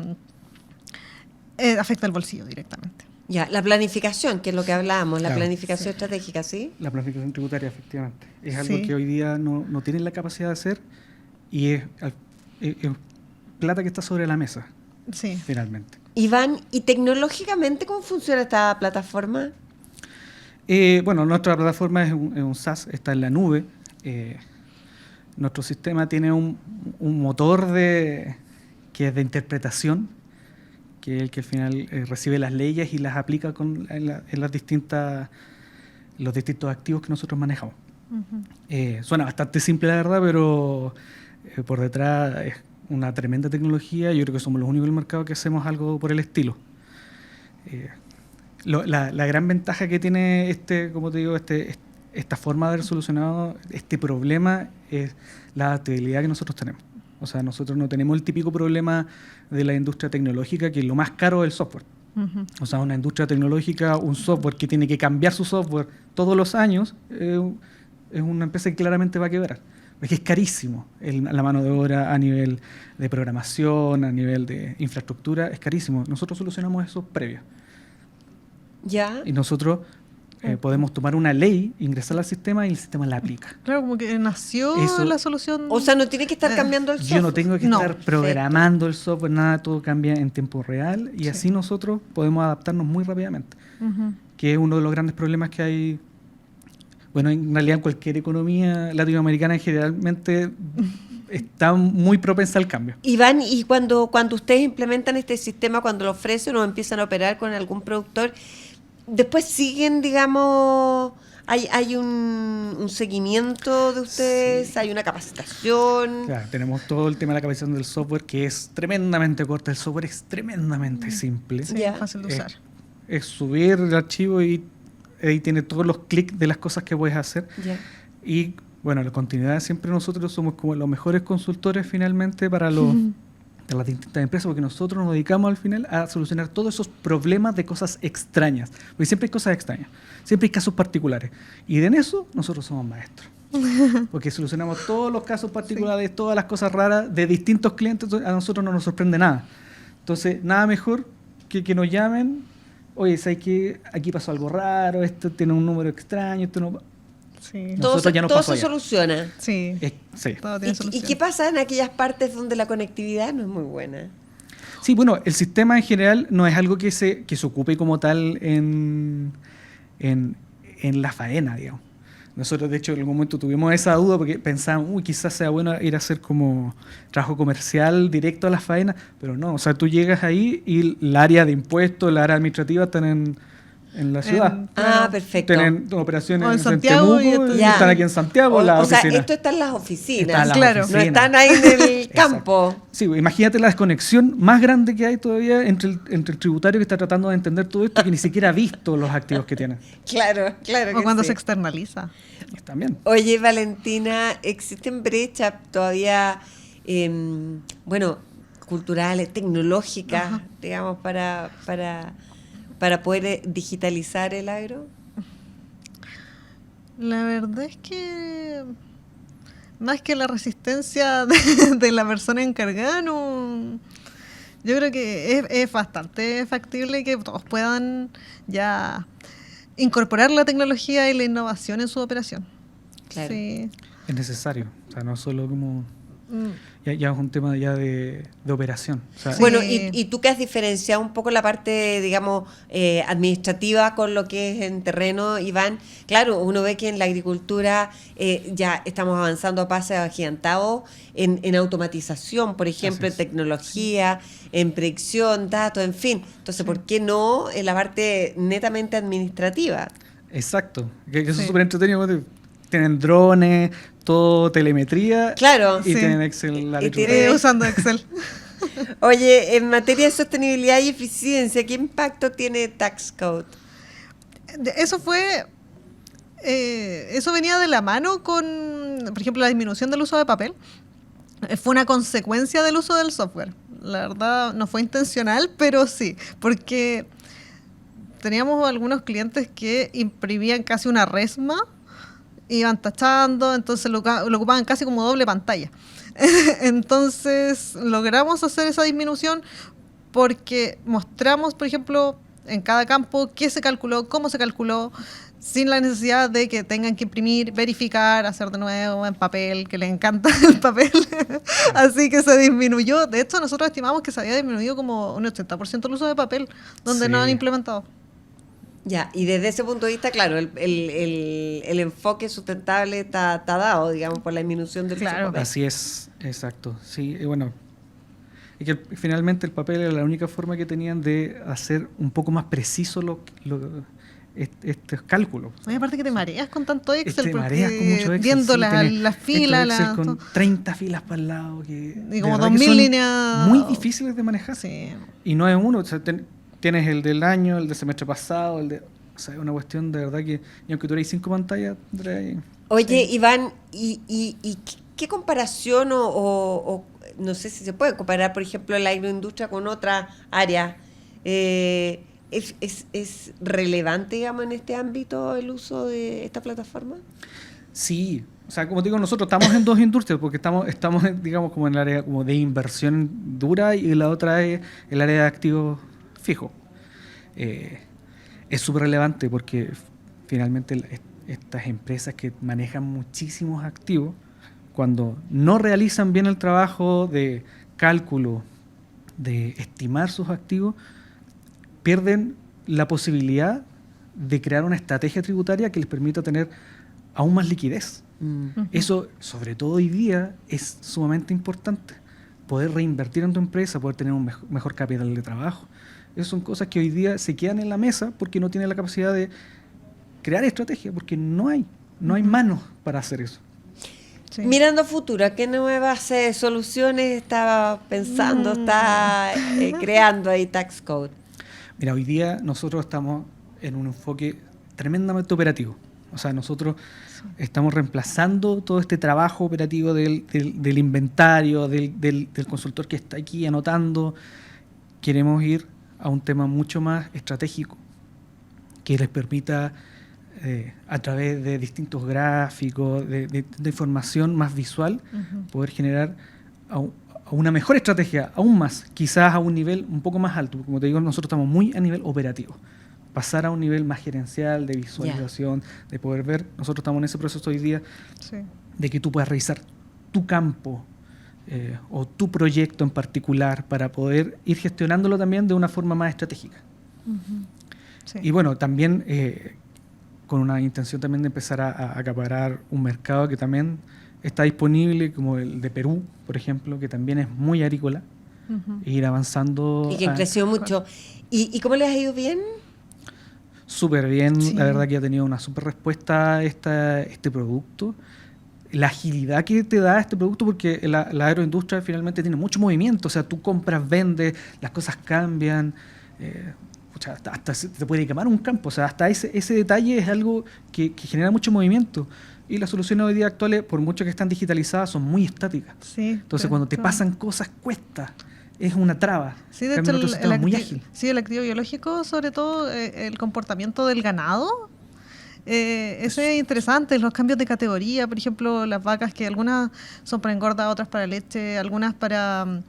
afecta el bolsillo directamente. Ya, la planificación, que es lo que hablábamos, la planificación estratégica, ¿sí? La planificación tributaria, efectivamente. Es algo que hoy día no tienen la capacidad de hacer y es plata que está sobre la mesa, finalmente. Iván, ¿y tecnológicamente cómo funciona esta plataforma? Bueno, nuestra plataforma es un SaaS, está en la nube. Nuestro sistema tiene un motor que es de interpretación, que es el que al final recibe las leyes y las aplica en los distintos activos que nosotros manejamos. Uh-huh. Suena bastante simple, la verdad, pero por detrás es una tremenda tecnología. Yo creo que somos los únicos en el mercado que hacemos algo por el estilo. La gran ventaja que tiene como te digo, esta forma de haber solucionado este problema es la adaptabilidad que nosotros tenemos. O sea, nosotros no tenemos el típico problema de la industria tecnológica, que lo más caro es el software. Uh-huh. O sea, una industria tecnológica, un software que tiene que cambiar su software todos los años, es una empresa que claramente va a quebrar. Porque es carísimo. La mano de obra a nivel de programación, a nivel de infraestructura, es carísimo. Nosotros solucionamos eso previo. ¿Ya? Y nosotros podemos tomar una ley, ingresarla al sistema y el sistema la aplica. Claro, como que nació la solución. O sea, no tiene que estar cambiando el software. Yo no tengo que estar programando el software, nada, todo cambia en tiempo real y así nosotros podemos adaptarnos muy rápidamente. Uh-huh. Que es uno de los grandes problemas que hay. Bueno, en realidad en cualquier economía latinoamericana generalmente está muy propensa al cambio. Iván, y cuando ustedes implementan este sistema, cuando lo ofrecen o empiezan a operar con algún productor, después siguen, digamos, hay un seguimiento de ustedes, hay una capacitación. Claro, tenemos todo el tema de la capacitación del software, que es tremendamente corta. El software es tremendamente simple. Sí, es fácil de usar. Es subir el archivo y ahí tiene todos los clics de las cosas que puedes hacer. Yeah. Y bueno, la continuidad, siempre nosotros somos como los mejores consultores finalmente para las distintas empresas, porque nosotros nos dedicamos al final a solucionar todos esos problemas de cosas extrañas. Porque siempre hay cosas extrañas, siempre hay casos particulares. Y en eso nosotros somos maestros. Porque solucionamos todos los casos particulares, todas las cosas raras de distintos clientes. A nosotros no nos sorprende nada. Entonces, nada mejor que nos llamen. Oye, ¿sabes qué? Aquí pasó algo raro, esto tiene un número extraño, esto no... Sí. Todo se soluciona. Sí. Sí. Todo tiene solución. ¿Y qué pasa en aquellas partes donde la conectividad no es muy buena? Sí, bueno, el sistema en general no es algo que se ocupe como tal en la faena, digamos. Nosotros, de hecho, en algún momento tuvimos esa duda porque pensábamos, quizás sea bueno ir a hacer como trabajo comercial directo a las faenas, pero no, o sea, tú llegas ahí y el área de impuestos, la área administrativa están en la ciudad. Perfecto. Tienen operaciones O en en Santiago Temuco y están aquí en Santiago. O sea, oficina. esto está en las oficinas. Está en las Claro. oficinas. No están ahí en el campo. Sí, imagínate la desconexión más grande que hay todavía entre el tributario que está tratando de entender todo esto, que ni siquiera ha visto los activos que tiene. Claro, claro. O cuando sí. se externaliza. También. Oye, Valentina, ¿existen brechas todavía, culturales, tecnológicas, digamos, para poder digitalizar el agro? La verdad es que más que la resistencia de la persona encargada, no, yo creo que es bastante factible que todos puedan ya incorporar la tecnología y la innovación en su operación. Claro. Sí. Es necesario, o sea, no solo como... Ya es un tema ya de operación. O sea, Bueno, Sí. y tú que has diferenciado un poco la parte, digamos, administrativa con lo que es en terreno, Iván. Claro, uno ve que en la agricultura ya estamos avanzando a pasos agigantados en automatización, por ejemplo, en tecnología, en predicción, datos, en fin. Entonces, ¿por qué no en la parte netamente administrativa? Exacto, que eso Sí. es súper entretenido. Porque tienen drones, todo telemetría. Claro, Y sí. tienen Excel. Y tienen- Usando Excel. Oye, en materia de sostenibilidad y eficiencia, ¿qué impacto tiene Tax Code? Eso fue... eso venía de la mano con, por ejemplo, la disminución del uso de papel. Fue una consecuencia del uso del software. La verdad, no fue intencional, pero sí, porque teníamos algunos clientes que imprimían casi una resma, iban tachando, entonces lo ocupaban casi como doble pantalla. Entonces logramos hacer esa disminución porque mostramos, por ejemplo, en cada campo qué se calculó, cómo se calculó, sin la necesidad de que tengan que imprimir, verificar, hacer de nuevo en papel, que les encanta el papel. Así que se disminuyó. De hecho, nosotros estimamos que se había disminuido como un 80% el uso de papel, donde Sí. no han implementado. Ya, y desde ese punto de vista, claro, el enfoque sustentable está dado, digamos, por la disminución del Claro. uso de papel. Así es, exacto. Sí, y bueno, y que finalmente el papel era la única forma que tenían de hacer un poco más preciso estos cálculos. Oye, aparte que te mareas con tanto Excel, Te porque mareas con mucho Excel. viendo sí, las tenés filas, estos Excel con 30 filas para el lado. Que y de como verdad que 2000 son líneas. muy difíciles de manejar. Sí. Y no es uno, o sea, tienes el del año, el del semestre pasado, o sea, es una cuestión de verdad que, y aunque tú eres 5 pantallas, Andrea, Oye, Iván, ¿y qué comparación o no sé si se puede comparar, por ejemplo, la agroindustria con otra área? ¿Es relevante, digamos, en este ámbito el uso de esta plataforma? sí, o sea, como te digo, nosotros estamos en dos industrias, porque estamos digamos, como en el área como de inversión dura y la otra es el área de activos fijos. Es súper relevante porque finalmente estas empresas que manejan muchísimos activos, cuando no realizan bien el trabajo de cálculo, de estimar sus activos, pierden la posibilidad de crear una estrategia tributaria que les permita tener aún más liquidez. Eso, sobre todo hoy día, es sumamente importante. Poder reinvertir en tu empresa, poder tener un mejor capital de trabajo. Esas son cosas que hoy día se quedan en la mesa porque no tienen la capacidad de crear estrategia, porque no hay manos para hacer eso. Sí. Mirando a futuro, ¿qué nuevas soluciones está pensando, está creando ahí Tax Code? Mira, hoy día nosotros estamos en un enfoque tremendamente operativo. O sea, nosotros estamos reemplazando todo este trabajo operativo del inventario, del consultor que está aquí anotando. Queremos ir a un tema mucho más estratégico, que les permita, a través de distintos gráficos, de información más visual, poder generar una mejor estrategia, aún más, quizás a un nivel un poco más alto. Como te digo, nosotros estamos muy a nivel operativo. Pasar a un nivel más gerencial, de visualización, de poder ver. Nosotros estamos en ese proceso hoy día Sí. de que tú puedas revisar tu campo o tu proyecto en particular para poder ir gestionándolo también de una forma más estratégica. Sí. Y bueno, también con una intención también de empezar a acaparar un mercado que también está disponible, como el de Perú, por ejemplo, que también es muy agrícola, e ir avanzando. Y que creció mucho. ¿Y cómo les ha ido bien? Súper bien, Sí. la verdad que ha tenido una súper respuesta a este producto. La agilidad que te da este producto, porque la agroindustria finalmente tiene mucho movimiento, o sea, tú compras, vendes, las cosas cambian, hasta se te puede quemar un campo, o sea, hasta ese detalle es algo que genera mucho movimiento. Y las soluciones hoy día actuales, por mucho que están digitalizadas, son muy estáticas. Sí, Entonces, cuando te pasan cosas, cuesta. Es una traba. Sí, de En hecho, cambio, otro sistema es muy ágil. sí, el activo biológico, sobre todo el comportamiento del ganado, ese es interesante, los cambios de categoría, por ejemplo, las vacas que algunas son para engorda, otras para leche, algunas para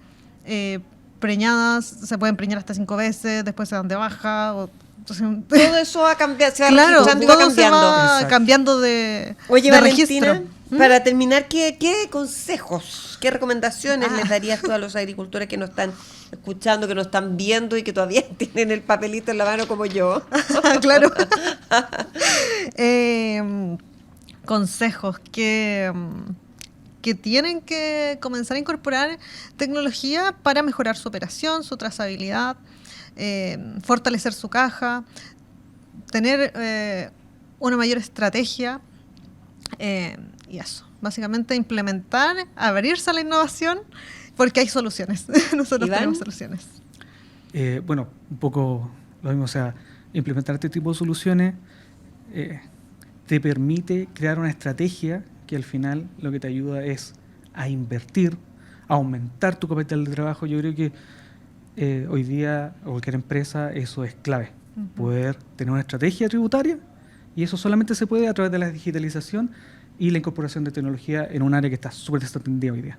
preñadas, se pueden preñar hasta 5 veces, después se dan de baja. Entonces, Todo eso va a cambiar, se va claro, registrando y va todo se cambiando. va Exacto. cambiando de, Oye, de Valentina, registro. para terminar, ¿qué consejos, qué recomendaciones les darías tú a los agricultores que nos están escuchando, que nos están viendo y que todavía tienen el papelito en la mano como yo? Claro. Consejos que tienen que comenzar a incorporar tecnología para mejorar su operación, su trazabilidad, fortalecer su caja, tener una mayor estrategia y eso. Básicamente implementar, abrirse a la innovación, porque hay soluciones. Nosotros ¿Iván? tenemos soluciones. Bueno, un poco lo mismo, o sea, implementar este tipo de soluciones te permite crear una estrategia que al final lo que te ayuda es a invertir, a aumentar tu capital de trabajo. Yo creo que hoy día, a cualquier empresa, eso es clave, poder tener una estrategia tributaria, y eso solamente se puede a través de la digitalización y la incorporación de tecnología en un área que está súper desatendida hoy día.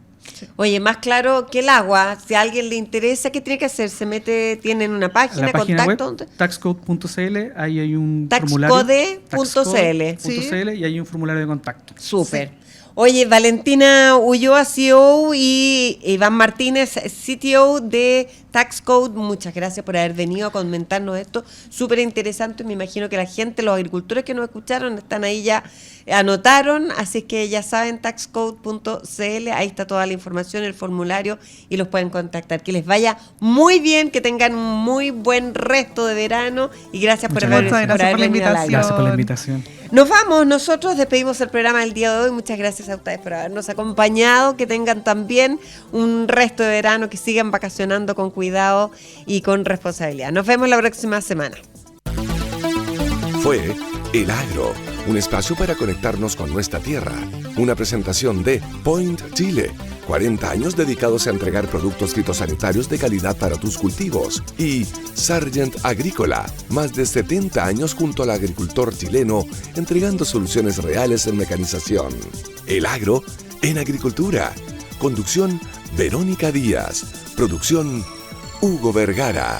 Oye, más claro que el agua, si a alguien le interesa, ¿qué tiene que hacer? Se mete, tienen una página, La página contacto. web, taxcode.cl, ahí hay un formulario. Taxcode.cl. Taxcode.cl, y hay un formulario de contacto. Súper. Oye, Valentina Ulloa, CEO, y Iván Martínez, CTO de Taxcode, muchas gracias por haber venido a comentarnos esto. Súper interesante, me imagino que la gente, los agricultores que nos escucharon, están ahí ya, anotaron, así es que ya saben, taxcode.cl, ahí está toda la información, el formulario, y los pueden contactar. Que les vaya muy bien, que tengan un muy buen resto de verano, y gracias por haber gracias por la venido al invitación. aire. Gracias por la invitación. Nos vamos, nosotros despedimos el programa del día de hoy. Muchas gracias a ustedes por habernos acompañado. Que tengan también un resto de verano, que sigan vacacionando con cuidado y con responsabilidad. Nos vemos la próxima semana. Fue El Agro, un espacio para conectarnos con nuestra tierra. Una presentación de Point Chile, 40 años dedicados a entregar productos fitosanitarios de calidad para tus cultivos. Y Sargent Agrícola, más de 70 años junto al agricultor chileno, entregando soluciones reales en mecanización. El Agro en agricultura. Conducción, Verónica Díaz. Producción, Hugo Vergara.